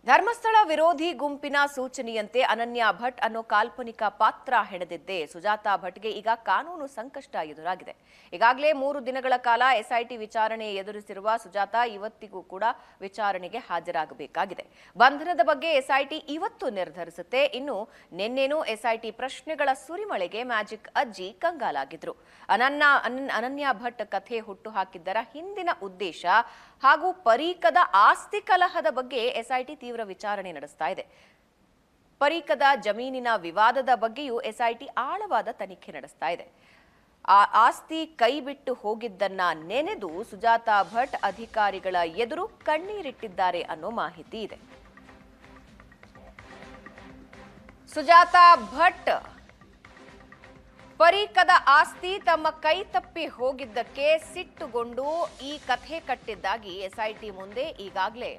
ಧರ್ಮಸ್ಥಳ ವಿರೋಧಿ ಗುಂಪಿನ ಸೂಚನೆಯಂತೆ ಅನನ್ಯ ಭಟ್ ಅನ್ನೋ ಕಾಲ್ಪನಿಕ ಪಾತ್ರ ಹೆಣೆದಿದ್ದೆ ಸುಜಾತಾ ಭಟ್ಗೆ ಈಗ ಕಾನೂನು ಸಂಕಷ್ಟ ಎದುರಾಗಿದೆ. ಈಗಾಗಲೇ 3 ದಿನಗಳ ಕಾಲ ಎಸ್ಐಟಿ ವಿಚಾರಣೆ ಎದುರಿಸಿರುವ ಸುಜಾತಾ ಇವತ್ತಿಗೂ ಕೂಡ ವಿಚಾರಣೆಗೆ ಹಾಜರಾಗಬೇಕಾಗಿದೆ. ಬಂಧನದ ಬಗ್ಗೆ ಎಸ್ಐಟಿ ಇವತ್ತು ನಿರ್ಧರಿಸುತ್ತೆ. ಇನ್ನು ನಿನ್ನೆನೂ ಎಸ್ಐಟಿ ಪ್ರಶ್ನೆಗಳ ಸುರಿಮಳೆಗೆ ಮ್ಯಾಜಿಕ್ ಅಜ್ಜಿ ಕಂಗಾಲಾಗಿದ್ರು. ಅನನ್ಯ ಭಟ್ ಕಥೆ ಹುಟ್ಟು ಹಾಕಿದ್ದರ ಹಿಂದಿನ ಉದ್ದೇಶ ಹಾಗೂ ಪರೀಕದ ಆಸ್ತಿ ಕಲಹದ ಬಗ್ಗೆ ಎಸ್ಐಟಿ ತೀವ್ರ ವಿಚಾರಣೆ ನಡೆಸ್ತಾ ಇದೆ. ಪರೀಕದ ಜಮೀನಿನ ವಿವಾದದ ಬಗ್ಗೆಯೂ ಎಸ್ಐಟಿ ಆಳವಾದ ತನಿಖೆ ನಡೆಸ್ತಾ ಇದೆ. ಆ ಆಸ್ತಿ ಕೈಬಿಟ್ಟು ಹೋಗಿದ್ದನ್ನ ನೆನೆದು ಸುಜಾತಾ ಭಟ್ ಅಧಿಕಾರಿಗಳ ಎದುರು ಕಣ್ಣೀರಿಟ್ಟಿದ್ದಾರೆ ಅನ್ನೋ ಮಾಹಿತಿ ಇದೆ. ಸುಜಾತಾ ಭಟ್ ಪರೀಕದ ಆಸ್ತಿ ತಮ್ಮ ಕೈ ತಪ್ಪಿ ಹೋಗಿದ್ದಕ್ಕೆ ಸಿಟ್ಟುಗೊಂಡು ಈ ಕಥೆ ಕಟ್ಟಿದ್ದಾಗಿ ಎಸ್ಐಟಿ ಮುಂದೆ ಈಗಾಗಲೇ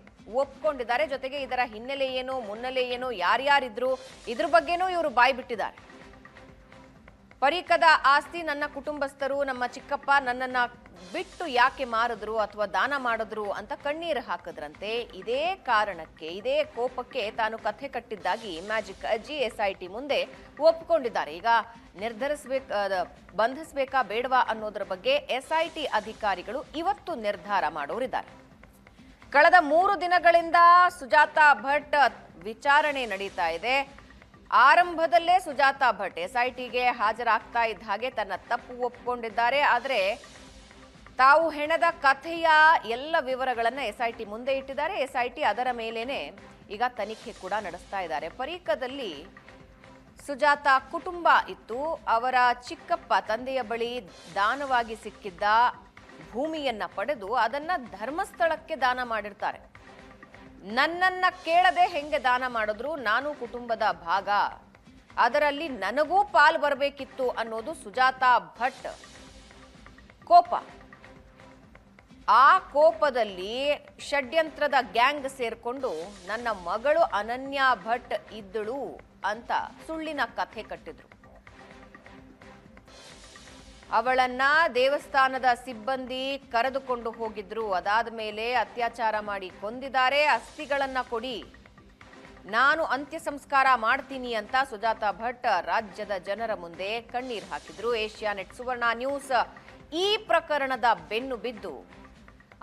ಒಪ್ಕೊಂಡಿದ್ದಾರೆ. ಜೊತೆಗೆ ಇದರ ಹಿನ್ನೆಲೆ ಏನು, ಮುನ್ನೆಲೆ ಏನು, ಯಾರ್ಯಾರಿದ್ರು ಇದ್ರ ಬಗ್ಗೆನೂ ಇವರು ಬಾಯಿ ಬಿಟ್ಟಿದ್ದಾರೆ. ಪರೀಕದ ಆಸ್ತಿ ನನ್ನ ಕುಟುಂಬಸ್ಥರು, ನಮ್ಮ ಚಿಕ್ಕಪ್ಪ ನನ್ನನ್ನ ಬಿಟ್ಟು ಯಾಕೆ ಮಾರಿದ್ರು ಅಥವಾ ದಾನ ಮಾಡಿದ್ರು ಅಂತ ಕಣ್ಣೀರು ಹಾಕಿದ್ರಂತೆ. ಇದೇ ಕಾರಣಕ್ಕೆ, ಇದೇ ಕೋಪಕ್ಕೆ ತಾನು ಕಥೆ ಕಟ್ಟಿದ್ದಾಗಿ ಮ್ಯಾಜಿಕ್ ಅಜ್ಜಿ ಎಸ್ಐಟಿ ಮುಂದೆ ಒಪ್ಪಿಕೊಂಡಿದ್ದಾರೆ. ಈಗ ಬಂಧಿಸಬೇಕಾ ಬೇಡವಾ ಅನ್ನೋದ್ರ ಬಗ್ಗೆ ಎಸ್ಐಟಿ ಅಧಿಕಾರಿಗಳು ಇವತ್ತು ನಿರ್ಧಾರ ಮಾಡೋರಿದ್ದಾರೆ. ಕಳೆದ 3 ದಿನಗಳಿಂದ ಸುಜಾತಾ ಭಟ್ ವಿಚಾರಣೆ ನಡೀತಾ ಇದೆ. ಆರಂಭದಲ್ಲೇ ಸುಜಾತಾ ಭಟ್ ಎಸ್ಐಟಿಗೆ ಹಾಜರಾಗ್ತಾ ಇದ್ದ ಹಾಗೆ ತನ್ನ ತಪ್ಪು ಒಪ್ಪಿಕೊಂಡಿದ್ದಾರೆ. ಆದರೆ ತಾವು ಹೆಣೆದ ಕಥೆಯ ಎಲ್ಲ ವಿವರಗಳನ್ನ ಎಸ್ಐಟಿ ಮುಂದೆ ಇಟ್ಟಿದ್ದಾರೆ. ಎಸ್ಐಟಿ ಅದರ ಮೇಲೇನೆ ಈಗ ತನಿಖೆ ಕೂಡ ನಡೆಸ್ತಾ ಇದ್ದಾರೆ. ಪರೀಕದಲ್ಲಿ ಸುಜಾತಾ ಕುಟುಂಬ ಇತ್ತು. ಅವರ ಚಿಕ್ಕಪ್ಪ ತಂದೆಯ ಬಳಿ ದಾನವಾಗಿ ಸಿಕ್ಕಿದ್ದ ಭೂಮಿಯನ್ನ ಪಡೆದು ಅದನ್ನ ಧರ್ಮಸ್ಥಳಕ್ಕೆ ದಾನ ಮಾಡಿರ್ತಾರೆ. ನನ್ನನ್ನ ಕೇಳದೆ ಹೆಂಗೆ ದಾನ ಮಾಡಿದ್ರು, ನಾನು ಕುಟುಂಬದ ಭಾಗ, ಅದರಲ್ಲಿ ನನಗೂ ಪಾಲು ಬರಬೇಕಿತ್ತು ಅನ್ನೋದು ಸುಜಾತಾ ಭಟ್ ಕೋಪ. ಆ ಕೋಪದಲ್ಲಿ ಷಡ್ಯಂತ್ರದ ಗ್ಯಾಂಗ್ ಸೇರ್ಕೊಂಡು ನನ್ನ ಮಗಳು ಅನನ್ಯ ಭಟ್ ಇದ್ದಳು ಅಂತ ಸುಳ್ಳಿನ ಕಥೆ ಕಟ್ಟಿದ್ರು. ಅವಳನ್ನ ದೇವಸ್ಥಾನದ ಸಿಬ್ಬಂದಿ ಕರೆದುಕೊಂಡು ಹೋಗಿದ್ರು. ಅದಾದ ಮೇಲೆ ಅತ್ಯಾಚಾರ ಮಾಡಿ ಕೊಂದಿದ್ದಾರೆ. ಅಸ್ಥಿಗಳನ್ನ ಕೊಡಿ, ನಾನು ಅಂತ್ಯ ಸಂಸ್ಕಾರ ಮಾಡ್ತೀನಿ ಅಂತ ಸುಜಾತಾ ಭಟ್ ರಾಜ್ಯದ ಜನರ ಮುಂದೆ ಕಣ್ಣೀರು ಹಾಕಿದ್ರು. ಏಷ್ಯಾನೆಟ್ ಸುವರ್ಣ ನ್ಯೂಸ್ ಈ ಪ್ರಕರಣದ ಬೆನ್ನು ಬಿದ್ದು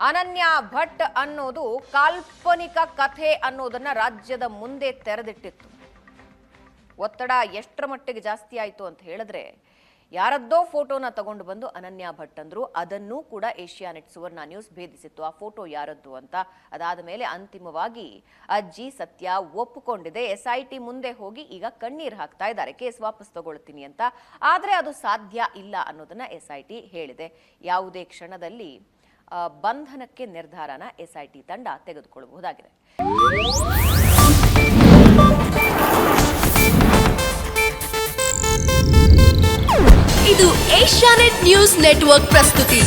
ಅನನ್ಯ ಭಟ್ ಅನ್ನೋದು ಕಾಲ್ಪನಿಕ ಕಥೆ ಅನ್ನೋದನ್ನ ರಾಜ್ಯದ ಮುಂದೆ ತೆರೆದಿಟ್ಟಿತ್ತು. ಒತ್ತಡ ಎಷ್ಟರ ಮಟ್ಟಿಗೆ ಜಾಸ್ತಿ ಆಯಿತು ಅಂತ ಹೇಳಿದ್ರೆ, ಯಾರದ್ದೋ ಫೋಟೋನ ತಗೊಂಡು ಬಂದು ಅನನ್ಯ ಭಟ್ ಅಂದ್ರು. ಅದನ್ನೂ ಕೂಡ ಏಷ್ಯಾನೆಟ್ ಸುವರ್ಣ ನ್ಯೂಸ್ ಭೇದಿಸಿತ್ತು, ಆ ಫೋಟೋ ಯಾರದ್ದು ಅಂತ. ಅದಾದ ಮೇಲೆ ಅಂತಿಮವಾಗಿ ಅಜ್ಜಿ ಸತ್ಯ ಒಪ್ಪಿಕೊಂಡಿದೆ. ಎಸ್ಐಟಿ ಮುಂದೆ ಹೋಗಿ ಈಗ ಕಣ್ಣೀರು ಹಾಕ್ತಾ ಇದ್ದಾರೆ, ಕೇಸ್ ವಾಪಸ್ ತಗೊಳ್ತೀನಿ ಅಂತ. ಆದ್ರೆ ಅದು ಸಾಧ್ಯ ಇಲ್ಲ ಅನ್ನೋದನ್ನ ಎಸ್ಐಟಿ ಹೇಳಿದೆ. ಯಾವುದೇ ಕ್ಷಣದಲ್ಲಿ ಬಂಧನಕ್ಕೆ ನಿರ್ಧಾರನ ಎಸ್ಐಟಿ ತಂಡ ತೆಗೆದುಕೊಳ್ಳಬಹುದಾಗಿದೆ. ಇದು ಏಷ್ಯಾನೆಟ್ ನ್ಯೂಸ್ ನೆಟ್ವರ್ಕ್ ಪ್ರಸ್ತುತಿ.